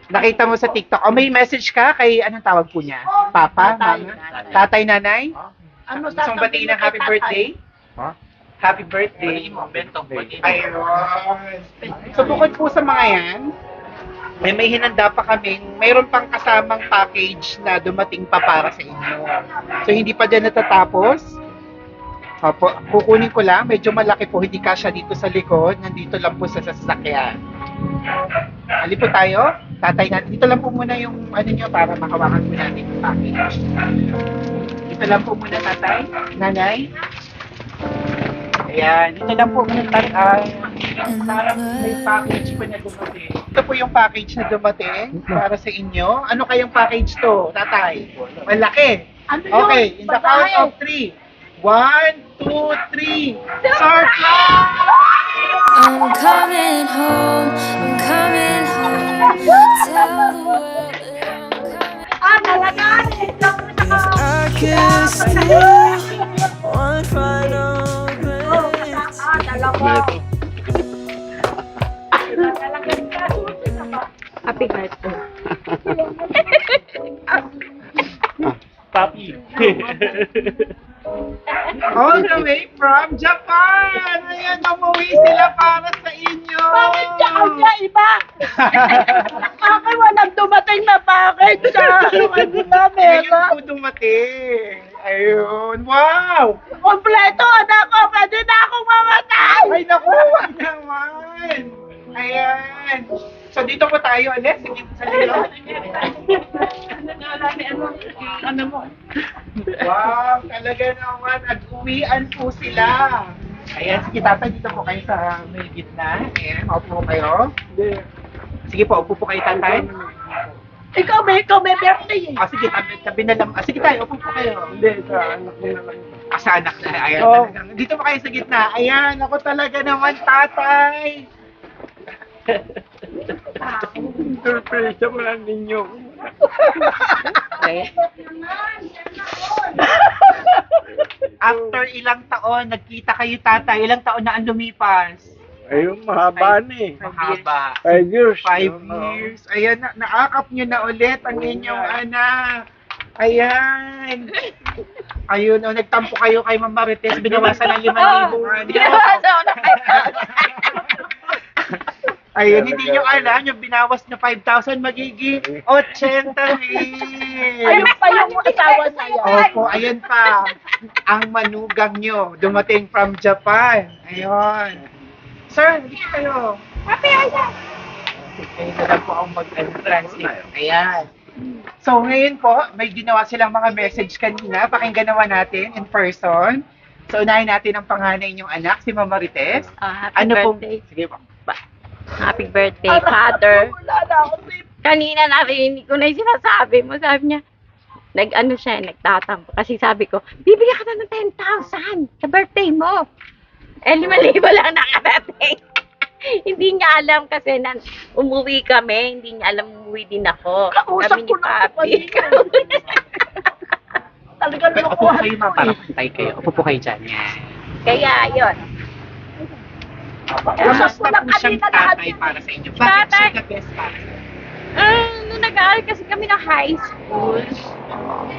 Nakita mo sa TikTok. May message ka kay anong tawag po niya? Papa? Mama? Tatay, nanay? Ano Gusto mong batiin ng happy birthday? Happy birthday. Bentong. Ayun. So bukod po sa mga yan, may hinanda pa kaming, mayroon pang kasamang package na dumating pa para sa inyo. So hindi pa dyan natatapos. Opo, kukunin ko lang, medyo malaki po, hindi kasya dito sa likod, nandito lang po sa sasakyan. Ali po tayo, tatay natin. Dito lang po muna yung ano nyo para makawakan po natin yung package. Dito lang po muna tatay, nanay. Ayan, ito lang po parang may package pa na dumating. Ito po yung package na dumating para sa inyo. Ano kayang package to, tatay? Malaki. Ano yun? Okay, in the count of 3. 1, 2, 3. Surprise! I'm coming home, I'm coming home. Tell the world that I'm coming. I kiss you one final glance. Happy birthday. Papi. All the way from Japan! Ayan, umuwi sila para sa inyo! Bakit siya kanya iba? Bakit walang dumating na package sa ano namin? Ngayon po dumating. Ayun, wow! Kompleto, anak ko, pwede na akong mamatay! Ay, nakuha naman! Ayan. So, dito po tayo ulit. Sige, sa lilo. Ano mo? Wow, talaga naman. Nag-uwian po sila. Ayan, sige tatay, dito po kayo sa may gitna. Ayan, maupo po kayo. Sige po, upo po kayo tatay. Ikaw may birthday eh. Sige, tabi na lang. Sige tayo, upo po kayo. Hindi, sa anak mo na lang. Sa anak na. Ayan, Oh. talagang. Dito po kayo sa gitna. Ayan, ako talaga naman tatay. Surprise mo lang ninyo. After ilang taon, nagkita kayo tatay. Ilang taon na ang lumipas? Ayun, mahaba na eh. Mahaba. 5 years. 5 years. Ayan, naakap nyo na ulit ang inyong anak. Ayan. Ayun, nagtampo kayo kay Ma'am Marites, binawasan ng 5,000 Ayun, hindi nyo alam, yung binawas na 5,000 magiging 80,000. Ayun pa yung asawa na yan. Opo, ayun pa. Ang manugang nyo, dumating from Japan. Ayun. Sir, hindi kayo. Kayo na lang po ang mag-translate. Ayan. So, ngayon po, may ginawa silang mga message kanina. Pakinggan naman natin in person. So, unahin natin ang panganay niyong anak, si Mama Marites. Happy birthday. Sige po. Happy birthday, Father. Wala na ako. Kanina narinig ko na yung sinasabi mo. Sabi niya, nag-ano siya, nagtatampo. Kasi sabi ko, bibigyan ka na ng 10,000 sa birthday mo. 5,000 lang nakarating. Hindi niya alam kasi umuwi kami. Hindi niya alam umuwi din ako. Kausap Kami ni ko na ako Papi. Talagang Upo po kayo, ma'am, para pantay kayo. Upo po kayo dyan. Yan. Kaya, yun. Kamusta ko lang po siyang kanina lahat tatay yan. para sa inyo? Bakit siya Tatay. the best para sa inyo? Nung nag-aaral kasi kami ng high school,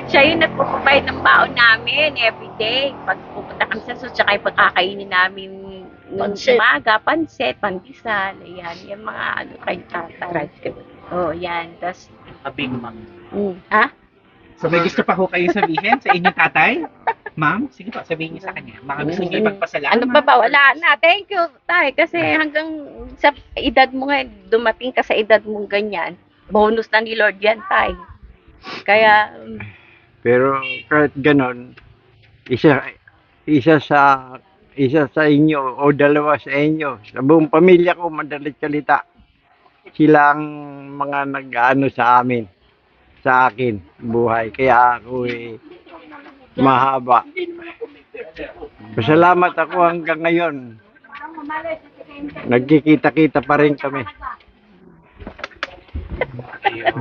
siya yung nagpo-provide ng baon namin everyday. Pag pupunta kami sa suso, tsaka yung pagkakainin namin nung Pansit. umaga, pansit, pandesal, ayan, yung mga ano kay tatay. Oh, yan. Tapos, A big mom. ha? So may gusto pa ho kayo sabihin sa inyong tatay? Ma'am, sige po, sabihin niyo sa kanya. Mga gusto niyo ipagpasalamat. Ano pa ba? Wala na. Thank you, tay. Kasi hanggang sa edad mo ngayon, dumating ka sa edad mong ganyan, bonus na ni Lord yan, tay. Kaya, Pero kahit ganon, isa sa inyo o dalawa sa inyo, sa buong pamilya ko, madalit salita. Sila ang mga nag-ano sa amin, sa akin, buhay. Kaya ako mahaba. Pasalamat ako hanggang ngayon. Nagkikita-kita pa rin kami. Ayun.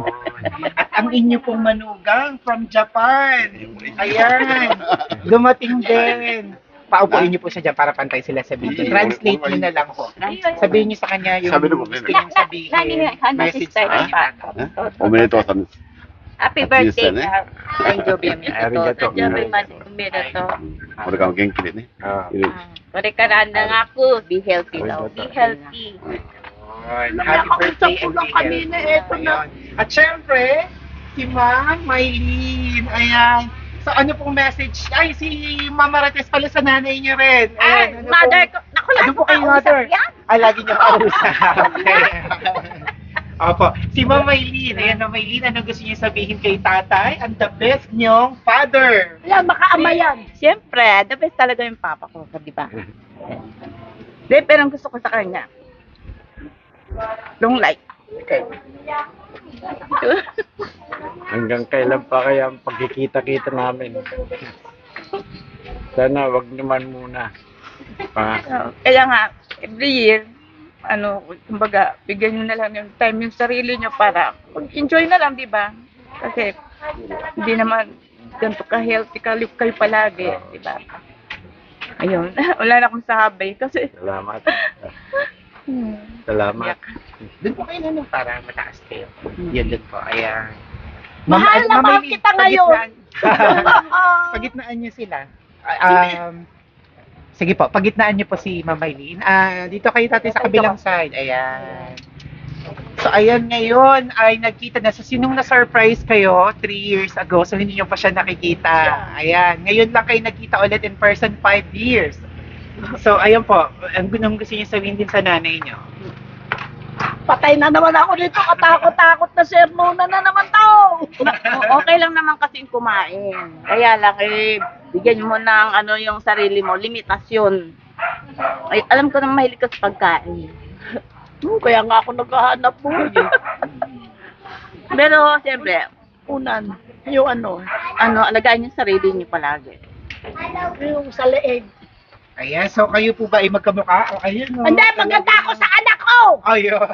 At ang inyo pong manugang from Japan. Ayan. Dumating din. Paupuin niyo po siya dyan para pantay sila sa video. Translate niyo na lang po. Sabihin niyo sa kanya yung gusto niyong sabihin. Message sa kanya. おめでとうさんです。 Happy birthday, ね Carl. Thank you, Arigato. Bienvenido. これからも元気でね。 Ah. いる Korekaraan na nga ako. Be healthy daw. Be healthy. Ayun. Happy birthday and be kanina, eto na. Ayun. At syempre, si Ma'am Maylene. Ayan. So ano pong message? Ay, si Mama Marites pala sa nanay niyo rin. Ay, Ayan, ano mother pong- ko. Naku, lagi Ano po kayo, kausap mother? yan. Lagi niyo kausap. Opo. Si Ma'am Maylene. Ayan, Ma'am Maylene, ano gusto niyo sabihin kay tatay? Ang the best niyong father. Wala, makaama yan. Siyempre, the best talaga yung papa ko, di ba? Di, pero ang gusto ko sa kanya, long life. Hanggang kailan pa kaya ang pagkikita-kita namin? Sana wag naman muna. Kaya nga, every year, kumbaga, bigyan nyo na lang yung time yung sarili nyo para mag-enjoy na lang, di ba? Kasi, hindi naman ganito ka-healthy kayo palagi, di ba? Ayun, wala na akong sabi kasi, Salamat. Salamat. Doon po kayo na para mataas kayo. Yan doon po. Ayan. Mahal na mahal Maylene, kita ngayon. Pagitnaan niyo sila. Sige po, pagitnaan niyo po si Ma'am Maylene. Dito kayo tatay sa kabilang side. Ayan. So, ayan ngayon ay nagkita na. So, sinong na-surprise kayo 3 years ago? So, hindi niyo pa siya nakikita. Ayan. Ngayon lang kayo nagkita ulit in person 5 years. So, ayan po. Ang gusto niyo sabihin din sa nanay niyo? Patay na naman ako dito. Katakot-takot na sermona na naman tao. okay lang naman kasi kumain. Kaya lang, bigyan mo ng yung sarili mo, limitasyon. Ay, alam ko nang mahilig ka sa pagkain. Kaya nga ako naghahanap po. Pero, siyempre, Unan, yung alagaan yung sarili niyo palagi. yung sa leeg. Ayan. So, kayo po ba ay magkamukha? O, ayan o. Hindi, maganda ako sa anak ko. Ayun.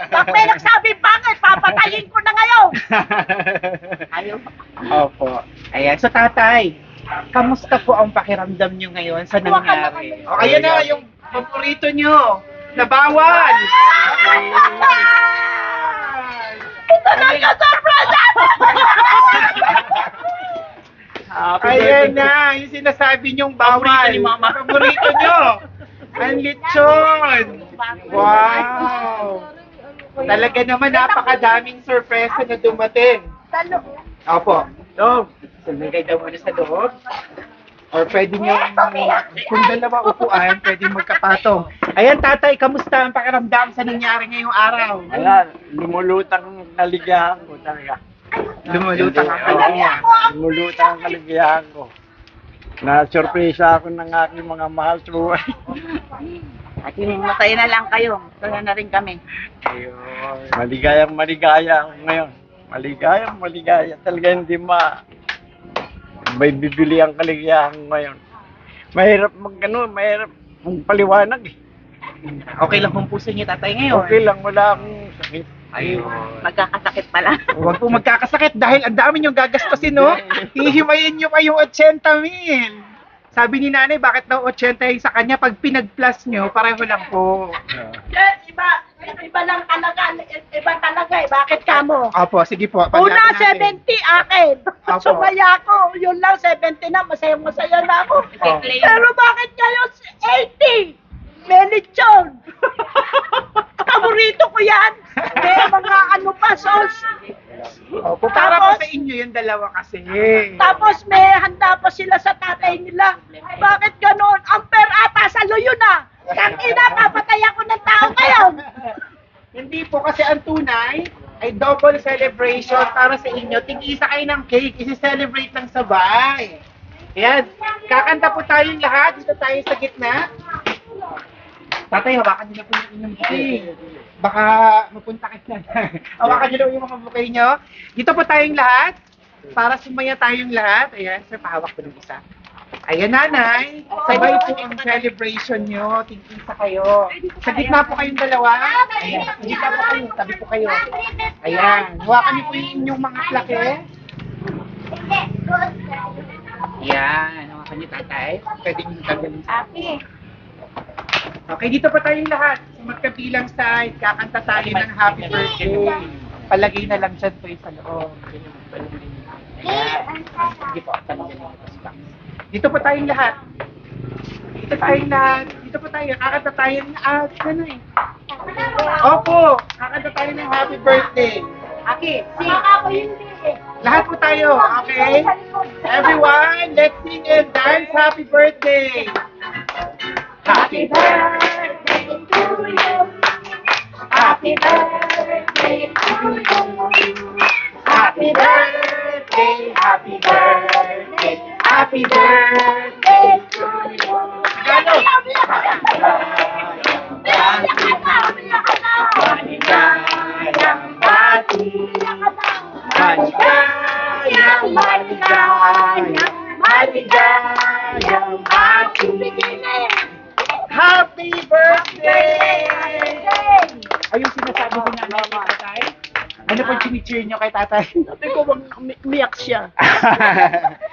Pag may nagsabi pangit, papatayin ko na ngayon. Ayaw. Opo. Ayan. So, tatay, kamusta po ang pakiramdam nyo ngayon sa nangyari? O, ayan na, yung paborito nyo. Na bawal. Ito na ka-surprise! Ayan na, yung sinasabi nyong bawal. Paborito ni Mama. Paborito nyo. Ang lechon. Wow. Talaga naman, napakadaming sorpresa na dumating. Opo. So, sumigay daw muna sa loob. Or pwede nyo, kung dalawa upuan, pwede magkapatong. Ayan, tatay, kamusta ang pakiramdam sa nangyari ngayong araw? Ayan, lumulutang naligahan ko talaga. Lumulutang ang Oo, kanya. lumulutang ang kaligayahan ko. Na-surpresa ako ng aking mga mahal sa buhay. At yung masaya na lang kayo, masaya na rin kami. Ayun. Maligaya ako ngayon. Maligaya. Talaga hindi may bibili ang kaligayahan ko ngayon. Mahirap mahirap magpaliwanag eh. Okay lang kung puso niyo, tatay, ngayon. Okay lang, wala akong sakit. Ayun. Magkakasakit pala. Huwag po magkakasakit dahil ang dami niyong gagastusin, no? Hihimayin niyo pa yung 80,000. Sabi ni nanay, bakit daw 80 yung sa kanya? Pag pinag-plus niyo, pareho lang po. Yes, iba lang talaga. Iba talaga eh. Bakit ka mo? Opo, sige po. Una, paglaban natin. 70 akin. Opo. Sumaya ako. Yun lang, 70 na. Masaya na ako. Oh. Pero bakit ngayon 80? May lechon. Paborito ko yan. May mga pa, sauce. Opo, para po sa inyo yung dalawa kasi. Tapos may handa pa sila sa tatay nila. Bakit ganon? Ampere ata sa luyo na. Tangina, papatay ako ng tao ngayon. Hindi po kasi ang tunay ay double celebration para sa inyo. Tig-isa kayo ng cake. Isi-celebrate ng sabay. Ayan. Kakanta po tayong lahat. Dito tayo sa gitna. Tatay, hawakan niyo na po yung inyong bouquet. Baka mapunta kayo na. Hawakan niyo na yung mga bouquet niyo. Dito po tayong lahat. Para sumaya tayong lahat. Ayan, sir, pahawak po ng isa. Ayan, nanay. Sabay po ang celebration niyo. Tingin-isa kayo. Sa gitna po kayong dalawa. Ayan, sa gitna po kayo. Tabi po kayo. Ayan. Hawakan niyo po yung inyong mga plake. Ayan. Hawakan niyo, tatay. Pwede niyo tanggalin sa Okay, dito pa tayong lahat. Sa magkabilang side, kakanta tayo ng happy birthday. Palagay na lang dyan po yung sa loob. Ayan. Sige po, talagyan niyo ito sa box. Dito po tayong lahat. Dito tayong lahat. Dito po tayo. Kakanta tayo ng Opo, kakanta tayo ng happy birthday. Okay, lahat po tayo, okay? Everyone, let's sing and dance happy birthday. Happy birthday to you. Happy birthday Happy birthday, happy birthday, happy birthday to you. Maligayang bati, maligayang, maligayang bati. Happy birthday! Ayun sinasabi ko na kay tatay. Ano pong chinicheer nyo kay tatay? Sabi ko, miyak siya.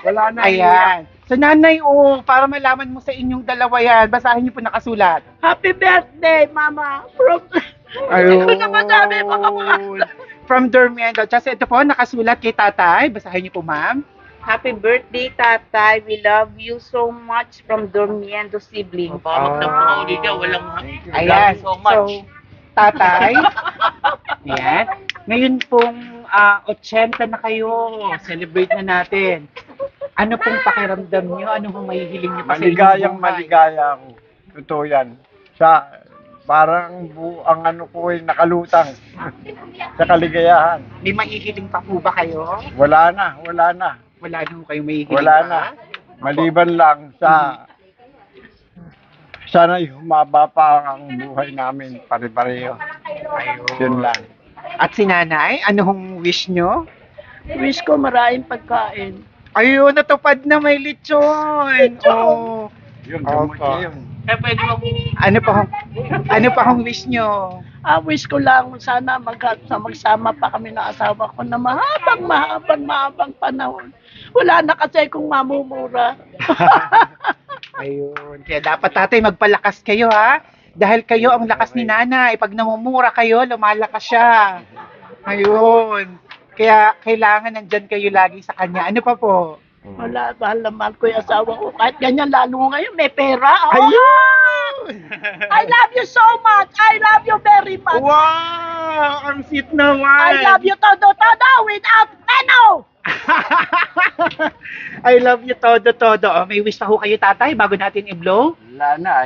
Wala na. Ayan. So nanay, para malaman mo sa inyong dalawa yan, basahin niyo po nakasulat. Happy birthday, Mama. From... Ayun. Hindi ko na masabi, baka mga... From Dormiendo. Just ito po, nakasulat kay tatay. Basahin niyo po, ma'am. Happy birthday, Tatay. We love you so much from Dormiendo siblings. Pawag na mga uli niya, walang Ayan. so much. So, tatay. Ayan. Ngayon pong 80 na kayo. Celebrate na natin. Ano pong pakiramdam niyo? Ano pong mahihiling niyo pa sa inyong Maligayang buhay? maligaya ako. Totoo yan. Parang ang ano ko ay nakalutang sa kaligayahan. May mahihiling pa po ba kayo? Wala na, wala na. Wala na po kayo mahihiling Wala pa? na. Maliban lang sa sana humaba pa ang buhay namin pare-pareho. Yun lang. At si nanay, ano hong wish nyo? Wish ko maraming pagkain. Ayun, natupad na may lechon. Oh. Yun, Opo. gamot niya yun. Eh, pwede mo Ano pa hong wish nyo? Wish ko lang sana magsama pa kami ng asawa ko na mahabang panahon. Wala na kasi kung mamumura. Ayun. Kaya dapat tatay magpalakas kayo ha. Dahil kayo ang lakas ni nanay. Pag namumura kayo, lumalakas siya. Ayun. Kaya kailangan nandyan kayo lagi sa kanya. Ano pa po? Wala, mahal na mahal ko yung asawa ko. Kahit ganyan, lalo ngayon, may pera. Oh, Ayun! I love you so much. I love you very much. Wow! Ang sweet naman! I love you todo without ano. I love you todo. Oh, may wish na ho kayo tatay bago natin i-blow? Wala na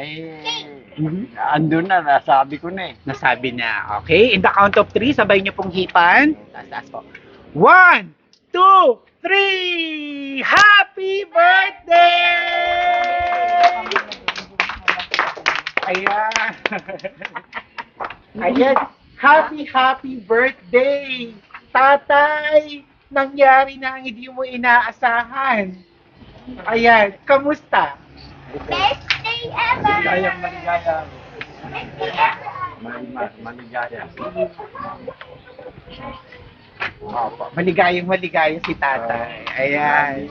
andun na, nasabi ko na eh. Nasabi na. Okay, in the count of 3, sabay niyo pong hipan. Taas po. 1, 2, 3! Happy birthday! Ayan. Ayan. Happy birthday! Tatay! Nangyari na ang hindi mo inaasahan. Ayan. Kamusta? Best day ever. Maligayang maligaya. Best day ever. Maligaya. Opo. Maligayang si tatay. Ayan.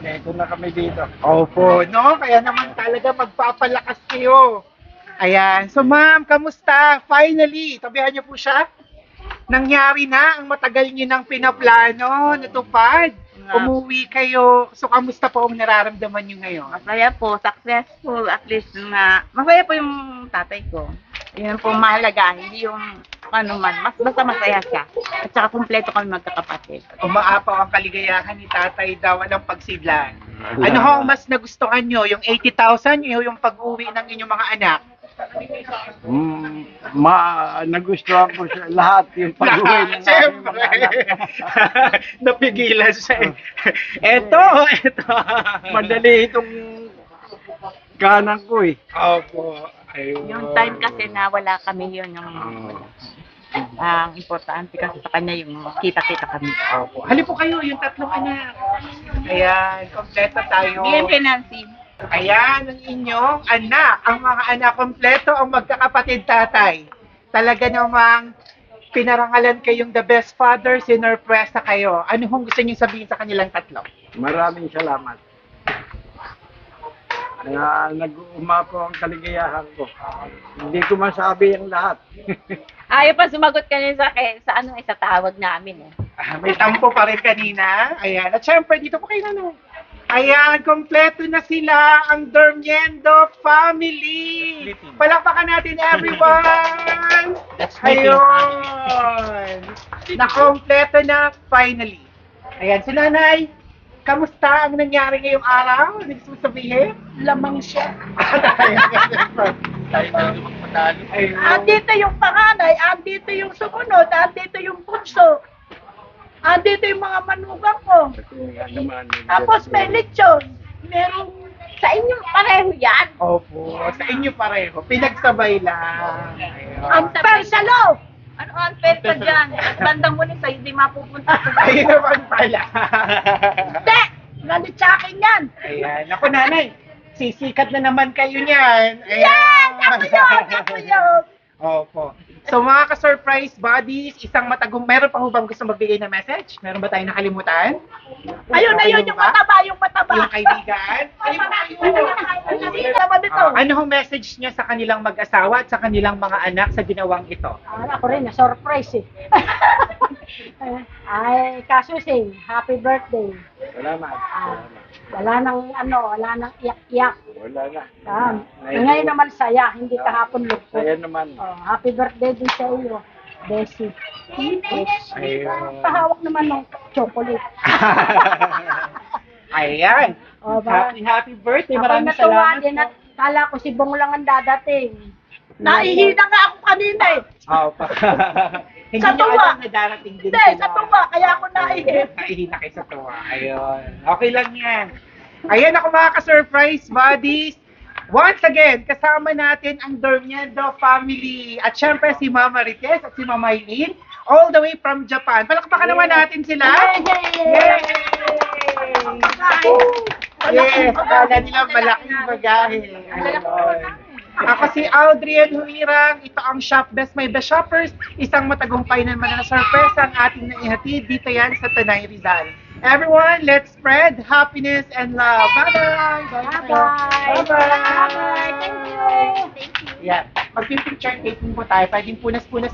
Dito na kami dito. Opo, no? Kaya naman talaga magpapalakas kayo. Ayan. So, ma'am, kamusta? Finally, tabihan niyo po siya. Nangyari na ang matagal niyo nang pinaplano, natupad. Umuwi kayo. So, kamusta po ang nararamdaman niyo ngayon? Masaya po, successful, at least na masaya po yung tatay ko. Yun po mahalaga, hindi yung ano man, basta masaya siya. At saka kumpleto kami magkakapatid. Umaapaw ang kaligayahan ni tatay daw, walang pagsidlan. Ano ho ang mas nagustuhan niyo? Yung 80,000 yung pag-uwi ng inyong mga anak? Nagustuhan ko siya lahat yung pag-uwi ng aming Siyempre. mga anak. Napigilan siya. Eto. Madali itong kanan ko eh. Opo. Ayun. Yung time kasi na wala kami yun, yung ang importante kasi sa kanya yung kita-kita kami. Opo. Halip po kayo, yung tatlong anak. Ayan, kompleto tayo. Bigyan kay Nancy. Ayan ang inyong anak. Ang mga anak kompleto, ang magkakapatid tatay. Talaga namang pinarangalan kayong the best father, sinurpresa kayo. Ano hong gusto niyo sabihin sa kanilang tatlo? Maraming salamat. Nag-umapo ang kaligayahan ko. Hindi ko masabi ang lahat. Ayaw pa sumagot kanina sa tawag namin eh. May tampo pa rin kanina. Ayan. At syempre, dito po kayo na. Ayan, kompleto na sila ang Dormiendo family. Palakpakan natin everyone. That's meeting Ayun. Na-kompleto na finally. Ayan, si nanay. Kamusta ang nangyari ngayong araw? Ano gusto mo sabihin? Lamang siya. Tayo Talo. Andito yung panganay, andito yung sumunod, andito yung bunso. Andito yung mga manugang ko. Tapos may lechon. Merong Sa inyo pareho yan. Opo, sa inyo pareho. Pinagsabay lang. Ayun. amper sa loob. Ano unfair ka dyan? At bandang muli sa'yo, hindi mapupunta sa Ayun naman pala. Hindi! Galit sa akin yan. Ayan. Ako nanay, sisikat na naman kayo niyan. Ayan. Yan! Ako yun! Ako yun! Opo. So mga ka-surprise buddies, isang matagong, meron pa ho bang gusto magbigay na message? Meron ba tayong nakalimutan? Ayun, ayun, yung mataba, yung mataba. Yung kaibigan? Hindi naman ito. Ano hong message niya sa kanilang mag-asawa at sa kanilang mga anak sa ginawang ito? Ako rin, surprise eh. Ay, kasusing, happy birthday. Salamat. Wala nang wala nang iyak-iyak. Wala na. Ngayon naman saya, hindi kahapon lukot. Saya naman. Happy birthday din sa iyo, Bessie. Ayun. Pahawak naman ng chocolate. Ayan. Ba? Happy birthday. Ako Maraming natuwa salamat din at po. kala ko si Bong lang ang dadating. Naihina nga ako kanina eh. Opo. Hindi Sa niyo tuwa. alam na darating din Hindi, sa tuwa, kaya ako naihi. Naihina kayo sa tuwa. Ayun. Okay lang yan. Ayan ako mga ka-surprise buddies. Once again, kasama natin ang Dormiendo family. At syempre si Mama Rites at si Mama Eileen. All the way from Japan. Palakpakan naman natin sila. Yay! Yes, akala nila malaking bagahe. Ayun. Ako si Aldrian Huirang, ito ang Shop Best My Best Shoppers, isang matagumpay naman na sorpresa ang ating naihatid dito yan sa Tanay Rizal. Everyone, let's spread happiness and love. Bye-bye! Bye-bye! Bye-bye! Thank you! Yan. Magpipicture taking po tayo. Pwedeng punas-punas